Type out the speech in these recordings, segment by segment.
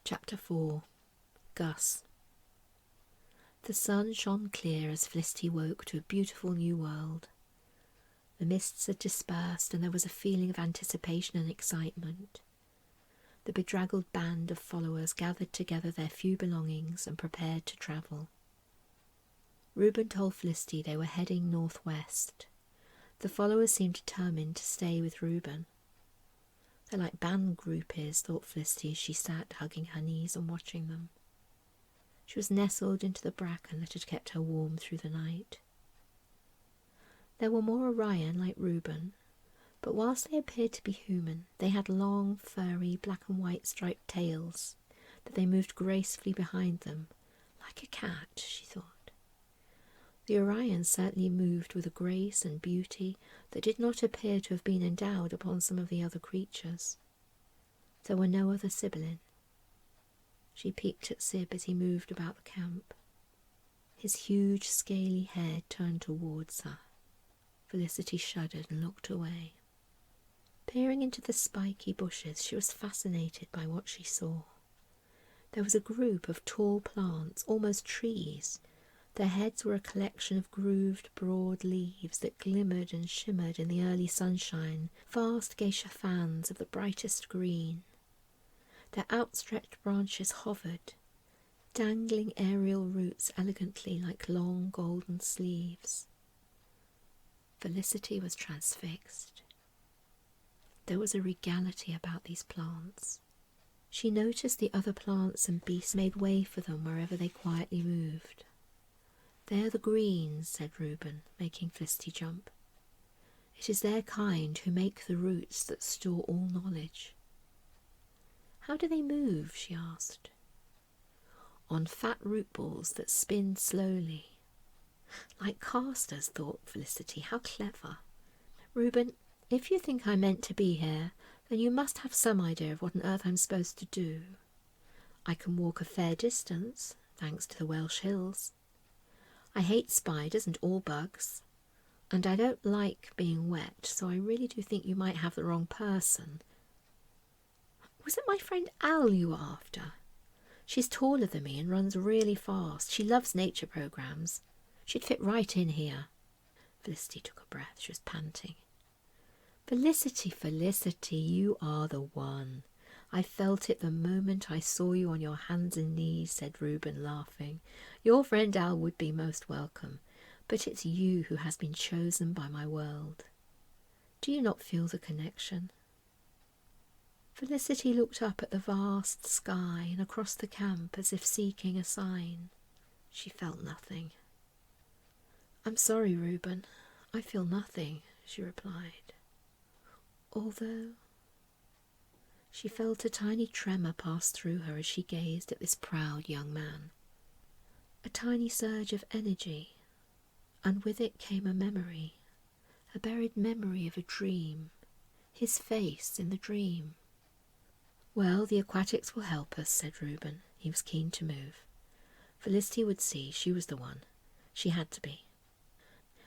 Chapter 4. Gus. The sun shone clear as Felicity woke to a beautiful new world. The mists had dispersed and there was a feeling of anticipation and excitement. The bedraggled band of followers gathered together their few belongings and prepared to travel. Reuben told Felicity they were heading northwest. The followers seemed determined to stay with Reuben. They're like band groupies, thought Felicity as she sat hugging her knees and watching them. She was nestled into the bracken that had kept her warm through the night. There were more Orion like Reuben, but whilst they appeared to be human, they had long, furry, black and white striped tails that they moved gracefully behind them, like a cat, she thought. The Orions certainly moved with a grace and beauty that did not appear to have been endowed upon some of the other creatures. There were no other Sibyllin. She peeked at Sib as he moved about the camp. His huge, scaly head turned towards her. Felicity shuddered and looked away. Peering into the spiky bushes, she was fascinated by what she saw. There was a group of tall plants, almost trees. Their heads were a collection of grooved, broad leaves that glimmered and shimmered in the early sunshine, vast geisha fans of the brightest green. Their outstretched branches hovered, dangling aerial roots elegantly like long golden sleeves. Felicity was transfixed. There was a regality about these plants. She noticed the other plants and beasts made way for them wherever they quietly moved. "They're the greens," said Reuben, making Felicity jump. "It is their kind who make the roots that store all knowledge." "How do they move?" she asked. "On fat root balls that spin slowly." "Like casters," thought Felicity. "How clever." "Reuben, if you think I'm meant to be here, then you must have some idea of what on earth I'm supposed to do. I can walk a fair distance, thanks to the Welsh hills. I hate spiders and all bugs, and I don't like being wet, so I really do think you might have the wrong person. Was it my friend Al you were after? She's taller than me and runs really fast. She loves nature programs. She'd fit right in here." Felicity took a breath. She was panting. Felicity, you are the one. I felt it the moment I saw you on your hands and knees," said Reuben, laughing. "Your friend Al would be most welcome, but it's you who has been chosen by my world. Do you not feel the connection?" Felicity looked up at the vast sky and across the camp as if seeking a sign. She felt nothing. "I'm sorry, Reuben. I feel nothing," she replied. Although she felt a tiny tremor pass through her as she gazed at this proud young man. A tiny surge of energy, and with it came a memory, a buried memory of a dream, his face in the dream. "Well, the aquatics will help us," said Reuben. He was keen to move. Felicity would see she was the one. She had to be.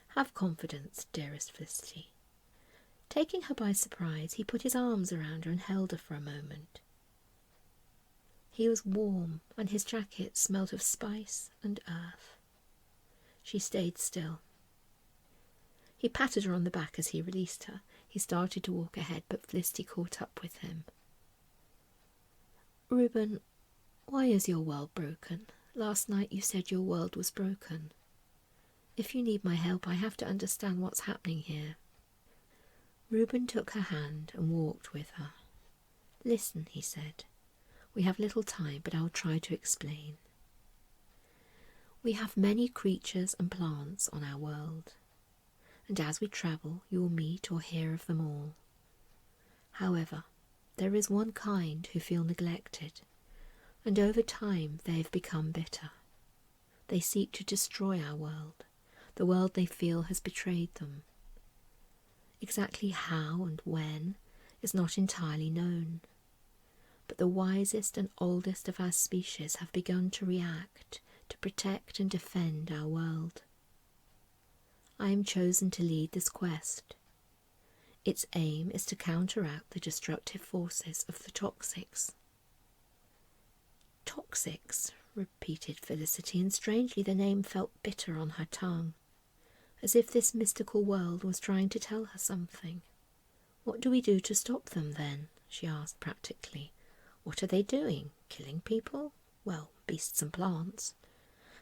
"Have confidence, dearest Felicity." Taking her by surprise, he put his arms around her and held her for a moment. He was warm, and his jacket smelt of spice and earth. She stayed still. He patted her on the back as he released her. He started to walk ahead, but Felicity caught up with him. "Reuben, why is your world broken? Last night you said your world was broken. If you need my help, I have to understand what's happening here." Reuben took her hand and walked with her. "Listen," he said. "We have little time, but I'll try to explain. We have many creatures and plants on our world, and as we travel you will meet or hear of them all. However, there is one kind who feel neglected, and over time they have become bitter. They seek to destroy our world, the world they feel has betrayed them. Exactly how and when is not entirely known, but the wisest and oldest of our species have begun to react, to protect and defend our world. I am chosen to lead this quest. Its aim is to counteract the destructive forces of the TOXICS. "TOXICS," repeated Felicity, and strangely the name felt bitter on her tongue, as if this mystical world was trying to tell her something. "What do we do to stop them, then?" she asked practically. "What are they doing? Killing people? Well, beasts and plants.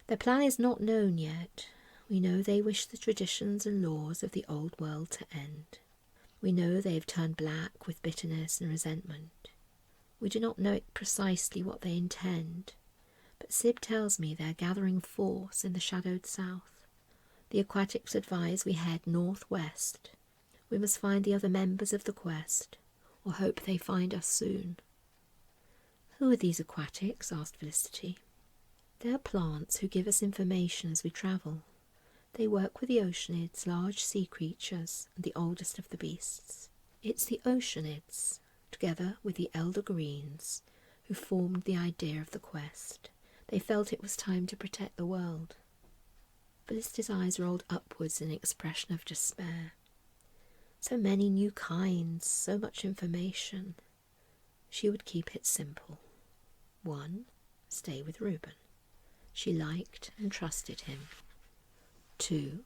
Their plan is not known yet. We know they wish the traditions and laws of the old world to end. We know they have turned black with bitterness and resentment. We do not know precisely what they intend, but Sib tells me they are gathering force in the shadowed south. The aquatics advise we head northwest. We must find the other members of the quest, or hope they find us soon." "Who are these aquatics?" asked Felicity. "They are plants who give us information as we travel. They work with the oceanids, large sea creatures, and the oldest of the beasts. It's the oceanids, together with the elder greens, who formed the idea of the quest. They felt it was time to protect the world." Felicity's eyes rolled upwards in an expression of despair. So many new kinds, so much information. She would keep it simple. 1. Stay with Reuben. She liked and trusted him. 2.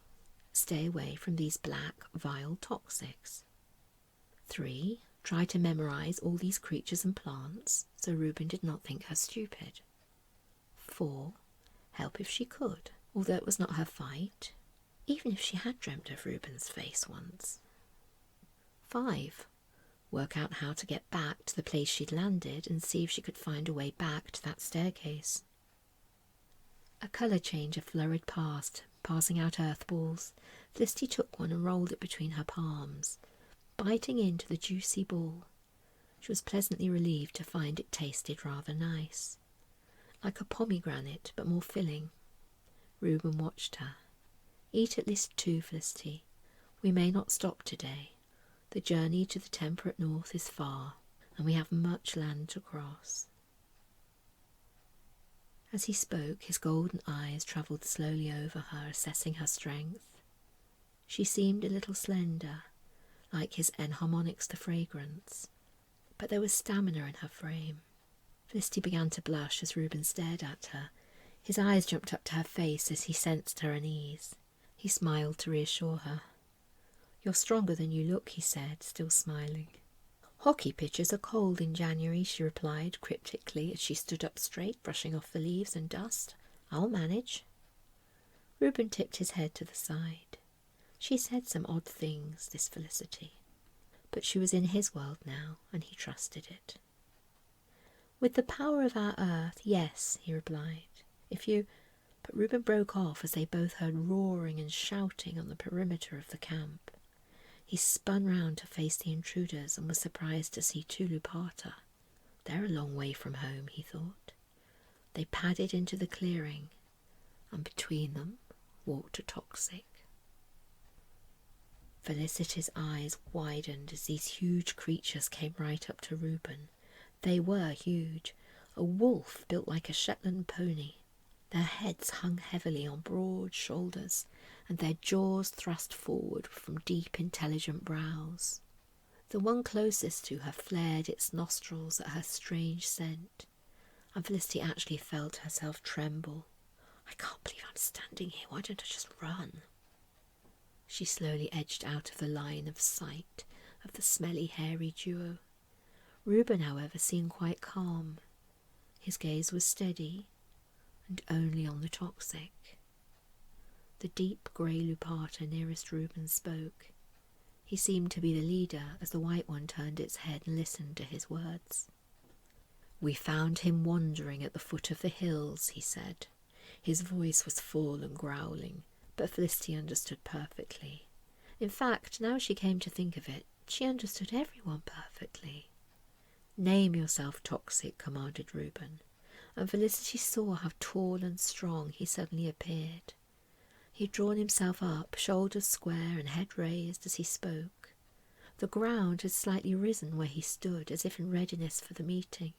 Stay away from these black, vile toxics. 3. Try to memorize all these creatures and plants, so Reuben did not think her stupid. 4. Help if she could, although it was not her fight, even if she had dreamt of Reuben's face once. 5. Work out how to get back to the place she'd landed and see if she could find a way back to that staircase. A colour changer flurried past, passing out earth balls. Felicity took one and rolled it between her palms, biting into the juicy ball. She was pleasantly relieved to find it tasted rather nice, like a pomegranate, but more filling. Reuben watched her. "Eat at least 2, Felicity. We may not stop today. The journey to the temperate north is far, and we have much land to cross." As he spoke, his golden eyes travelled slowly over her, assessing her strength. She seemed a little slender, like his enharmonics the fragrance, but there was stamina in her frame. Felicity began to blush as Reuben stared at her. His eyes jumped up to her face as he sensed her unease. He smiled to reassure her. "You're stronger than you look," he said, still smiling. "Hockey pitchers are cold in January," she replied cryptically as she stood up straight, brushing off the leaves and dust. "I'll manage." Reuben tipped his head to the side. She said some odd things, this Felicity, but she was in his world now, and he trusted it. "With the power of our earth, yes," he replied. "If you—" But Reuben broke off as they both heard roaring and shouting on the perimeter of the camp. He spun round to face the intruders and was surprised to see 2 lupata. They're a long way from home, he thought. They padded into the clearing, and between them walked a toxic. Felicity's eyes widened as these huge creatures came right up to Reuben. They were huge, a wolf built like a Shetland pony. Their heads hung heavily on broad shoulders, and their jaws thrust forward from deep, intelligent brows. The one closest to her flared its nostrils at her strange scent, and Felicity actually felt herself tremble. "I can't believe I'm standing here. Why don't I just run?" She slowly edged out of the line of sight of the smelly, hairy duo. Reuben, however, seemed quite calm. His gaze was steady, and only on the toxic. The deep grey lupata nearest Reuben spoke. He seemed to be the leader as the white one turned its head and listened to his words. "We found him wandering at the foot of the hills," he said. His voice was full and growling, but Felicity understood perfectly. In fact, now she came to think of it, she understood everyone perfectly. "Name yourself, Toxic," commanded Reuben, and Felicity saw how tall and strong he suddenly appeared. He had drawn himself up, shoulders square and head raised as he spoke. The ground had slightly risen where he stood, as if in readiness for the meeting.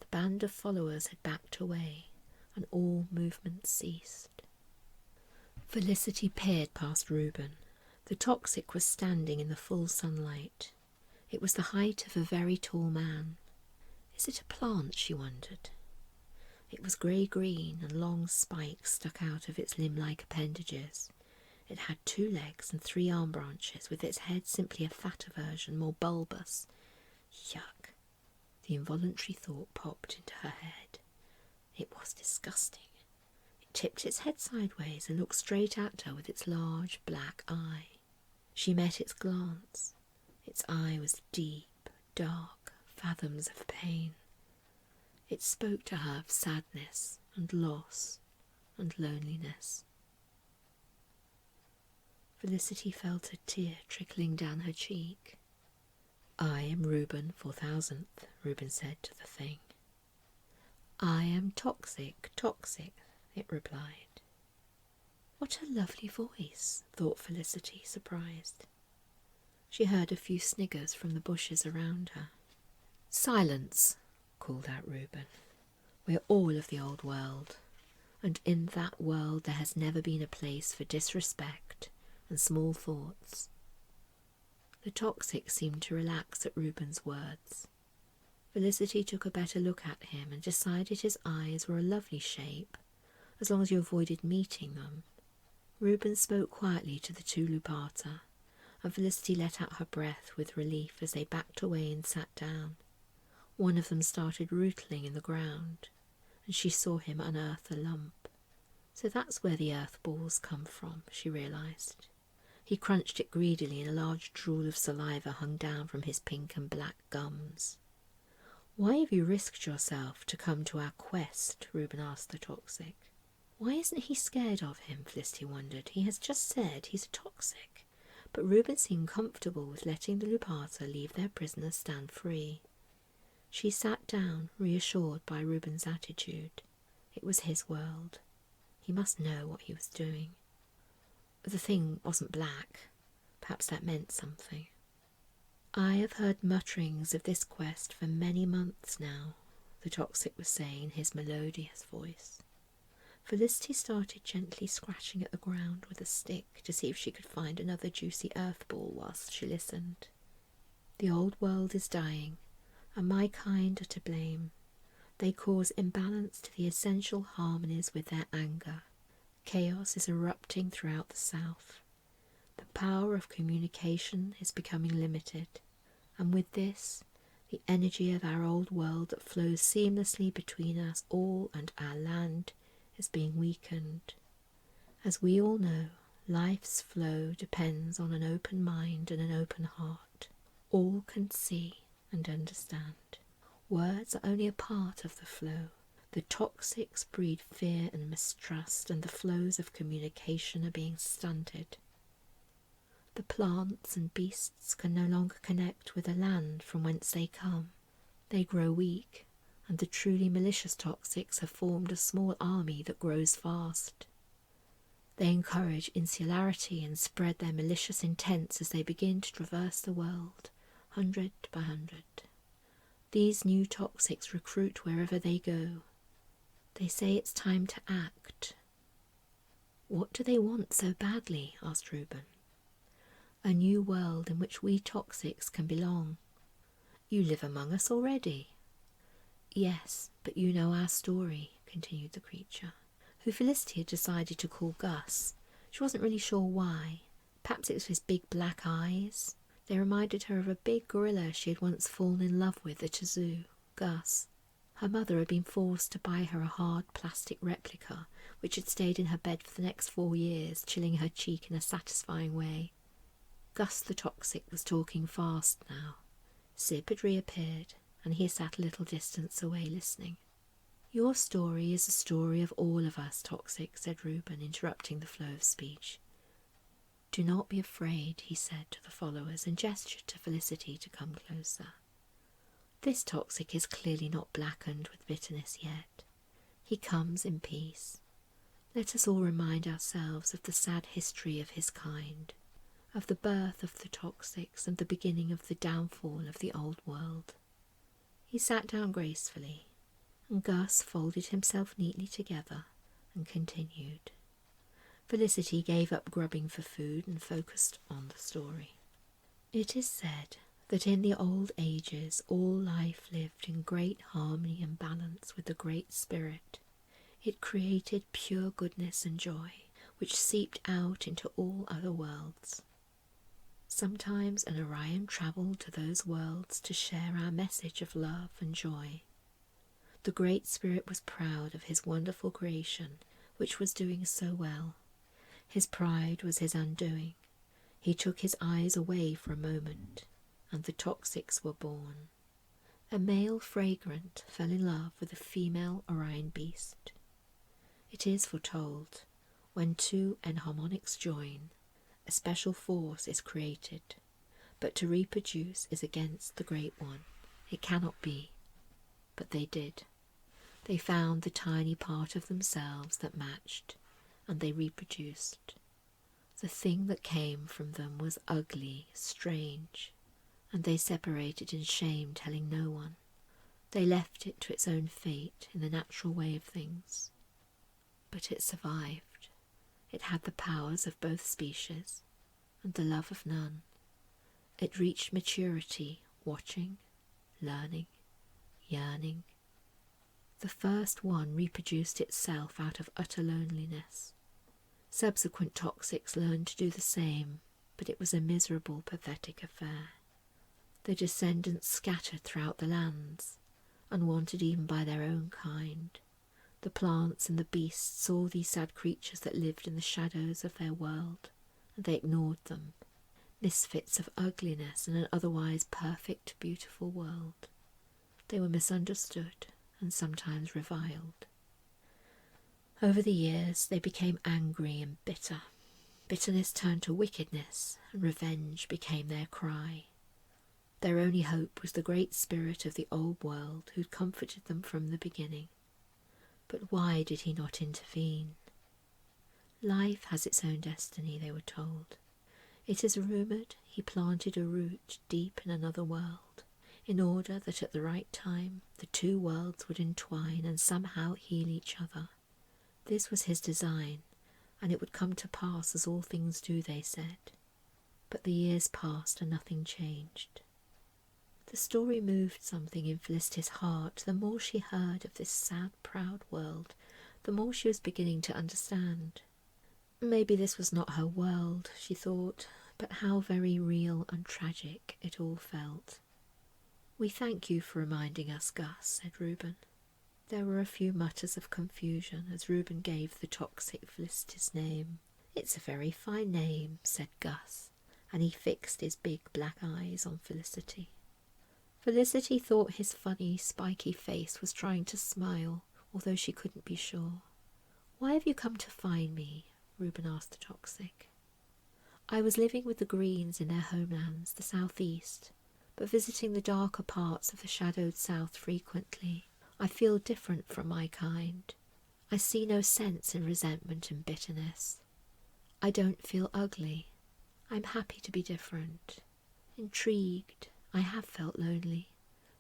The band of followers had backed away, and all movement ceased. Felicity peered past Reuben. The toxic was standing in the full sunlight. It was the height of a very tall man. Is it a plant, she wondered? It was grey-green and long spikes stuck out of its limb-like appendages. It had 2 legs and 3 arm branches, with its head simply a fatter version, more bulbous. Yuck! The involuntary thought popped into her head. It was disgusting. It tipped its head sideways and looked straight at her with its large black eye. She met its glance. Its eye was deep, dark, fathoms of pain. It spoke to her of sadness and loss and loneliness. Felicity felt a tear trickling down her cheek. "I am Reuben 4000th, Reuben said to the thing. "I am Toxic, it replied. What a lovely voice, thought Felicity, surprised. She heard a few sniggers from the bushes around her. "Silence," called out Reuben. "We're all of the old world, and in that world there has never been a place for disrespect and small thoughts." The Toxic seemed to relax at Reuben's words. Felicity took a better look at him and decided his eyes were a lovely shape, as long as you avoided meeting them. Reuben spoke quietly to the 2 Lupata, and Felicity let out her breath with relief as they backed away and sat down. One of them started rootling in the ground, and she saw him unearth a lump. So that's where the earth balls come from, she realised. He crunched it greedily, and a large drool of saliva hung down from his pink and black gums. "Why have you risked yourself to come to our quest?" Reuben asked the Toxic. Why isn't he scared of him? Felicity wondered. He has just said he's a Toxic. But Reuben seemed comfortable with letting the Lupata leave their prisoner stand free. She sat down, reassured by Reuben's attitude. It was his world. He must know what he was doing. The thing wasn't black. Perhaps that meant something. "I have heard mutterings of this quest for many months now," the Toxic was saying in his melodious voice. Felicity started gently scratching at the ground with a stick to see if she could find another juicy earth ball whilst she listened. "The old world is dying, and my kind are to blame. They cause imbalance to the essential harmonies with their anger. Chaos is erupting throughout the south. The power of communication is becoming limited, and with this, the energy of our old world that flows seamlessly between us all and our land is being weakened. As we all know, life's flow depends on an open mind and an open heart. All can see and understand. Words are only a part of the flow. The Toxics breed fear and mistrust, and the flows of communication are being stunted. The plants and beasts can no longer connect with the land from whence they come. They grow weak, and the truly malicious Toxics have formed a small army that grows fast. They encourage insularity and spread their malicious intents as they begin to traverse the world, 100 by 100. These new Toxics recruit wherever they go. They say it's time to act." "What do they want so badly?" asked Reuben. "A new world in which we Toxics can belong." "You live among us already." "Yes, but you know our story," continued the creature, who Felicity had decided to call Gus. She wasn't really sure why. Perhaps it was his big black eyes. They reminded her of a big gorilla she had once fallen in love with at a zoo. Gus. Her mother had been forced to buy her a hard plastic replica, which had stayed in her bed for the next 4 years, chilling her cheek in a satisfying way. Gus the Toxic was talking fast now. Sib had reappeared, and he sat a little distance away listening. "Your story is the story of all of us, Toxic," said Reuben, interrupting the flow of speech. "Do not be afraid," he said to the followers, and gestured to Felicity to come closer. "This Toxic is clearly not blackened with bitterness yet. He comes in peace. Let us all remind ourselves of the sad history of his kind, of the birth of the Toxics and the beginning of the downfall of the old world." He sat down gracefully, and Gus folded himself neatly together and continued. Felicity gave up grubbing for food and focused on the story. "It is said that in the old ages all life lived in great harmony and balance with the Great Spirit. It created pure goodness and joy, which seeped out into all other worlds. Sometimes an Orion travelled to those worlds to share our message of love and joy. The Great Spirit was proud of his wonderful creation, which was doing so well. His pride was his undoing. He took his eyes away for a moment, and the TOXICS were born. A male fragrant fell in love with a female Orion beast. It is foretold, when two enharmonics join, a special force is created, but to reproduce is against the Great One. It cannot be. But they did. They found the tiny part of themselves that matched, and they reproduced. The thing that came from them was ugly, strange, and they separated in shame, telling no one. They left it to its own fate in the natural way of things. But it survived. It had the powers of both species, and the love of none. It reached maturity, watching, learning, yearning. The first one reproduced itself out of utter loneliness. Subsequent TOXICS learned to do the same, but it was a miserable, pathetic affair. The descendants scattered throughout the lands, unwanted even by their own kind. The plants and the beasts saw these sad creatures that lived in the shadows of their world, and they ignored them, misfits of ugliness in an otherwise perfect, beautiful world. They were misunderstood and sometimes reviled. Over the years they became angry and bitter. Bitterness turned to wickedness, and revenge became their cry. Their only hope was the Great Spirit of the old world who'd comforted them from the beginning. But why did he not intervene? Life has its own destiny, they were told. It is rumoured he planted a root deep in another world, in order that at the right time the two worlds would entwine and somehow heal each other. This was his design, and it would come to pass as all things do, they said. But the years passed and nothing changed. The story moved something in Felicity's heart. The more she heard of this sad, proud world, the more she was beginning to understand. Maybe this was not her world, she thought, but how very real and tragic it all felt. "We thank you for reminding us, Gus," said Reuben. There were a few mutters of confusion as Reuben gave the TOXIC Felicity's name. "It's a very fine name," said Gus, and he fixed his big black eyes on Felicity. Felicity thought his funny, spiky face was trying to smile, although she couldn't be sure. "Why have you come to find me?" Reuben asked the TOXIC. "I was living with the Greens in their homelands, the southeast, but visiting the darker parts of the shadowed south frequently. I feel different from my kind. I see no sense in resentment and bitterness. I don't feel ugly. I'm happy to be different. Intrigued. I have felt lonely,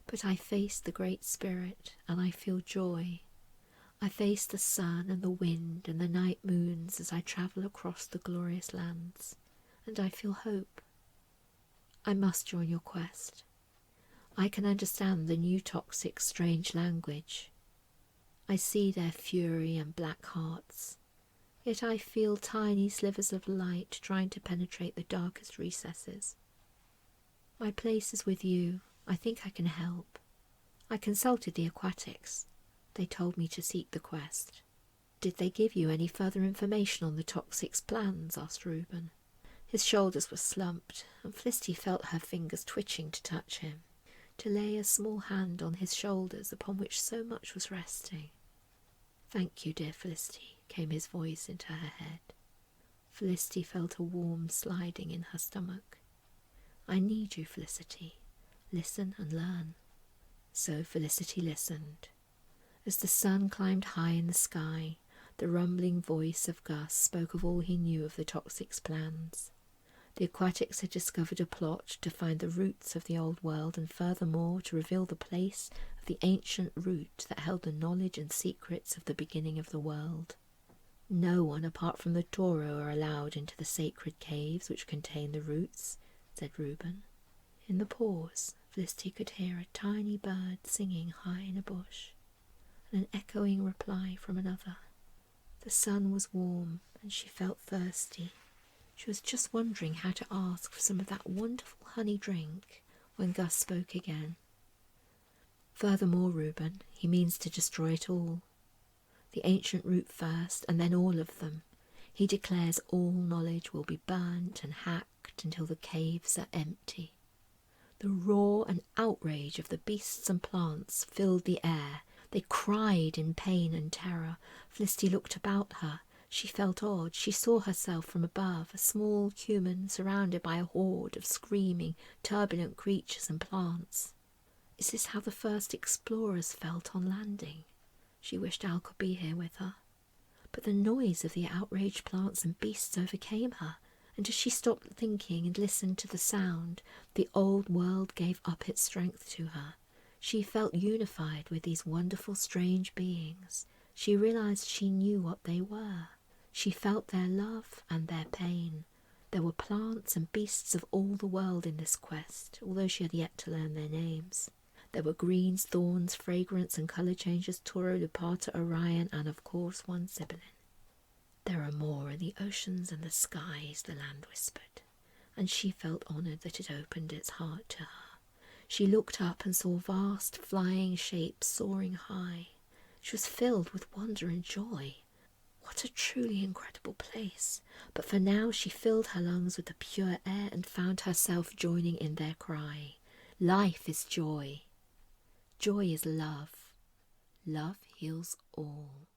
but I face the Great Spirit and I feel joy. I face the sun and the wind and the night moons as I travel across the glorious lands, and I feel hope. I must join your quest. I can understand the new TOXIC's strange language. I see their fury and black hearts, yet I feel tiny slivers of light trying to penetrate the darkest recesses. My place is with you. I think I can help. I consulted the aquatics. They told me to seek the quest." "Did they give you any further information on the TOXIC's plans?" asked Reuben. His shoulders were slumped, and Felicity felt her fingers twitching to touch him, to lay a small hand on his shoulders upon which so much was resting. "Thank you, dear Felicity," came his voice into her head. Felicity felt a warm sliding in her stomach. "I need you, Felicity. Listen and learn." So Felicity listened. As the sun climbed high in the sky, the rumbling voice of Gus spoke of all he knew of the TOXIC's plans. The aquatics had discovered a plot to find the roots of the old world, and furthermore to reveal the place of the ancient root that held the knowledge and secrets of the beginning of the world. "No one apart from the Toro are allowed into the sacred caves which contain the roots," said Reuben. In the pause, Felicity could hear a tiny bird singing high in a bush, and an echoing reply from another. The sun was warm, and she felt thirsty. She was just wondering how to ask for some of that wonderful honey drink when Gus spoke again. Furthermore, Reuben, he means to destroy it all. The ancient root first, and then all of them. He declares all knowledge will be burnt and hacked until the caves are empty. The roar and outrage of the beasts and plants filled the air. They cried in pain and terror. Felicity looked about her. She felt odd. She saw herself from above, a small human surrounded by a horde of screaming, turbulent creatures and plants. Is this how the first explorers felt on landing? She wished Al could be here with her. But the noise of the outraged plants and beasts overcame her, and as she stopped thinking and listened to the sound, the old world gave up its strength to her. She felt unified with these wonderful, strange beings. She realized she knew what they were. She felt their love and their pain. There were plants and beasts of all the world in this quest, although she had yet to learn their names. There were greens, thorns, fragrance and colour changes, Toro, Lupata, Orion, and of course one Sibyllin. There are more in the oceans and the skies, the land whispered, and she felt honoured that it opened its heart to her. She looked up and saw vast flying shapes soaring high. She was filled with wonder and joy. What a truly incredible place! But for now she filled her lungs with the pure air and found herself joining in their cry. Life is joy. Joy is love. Love heals all.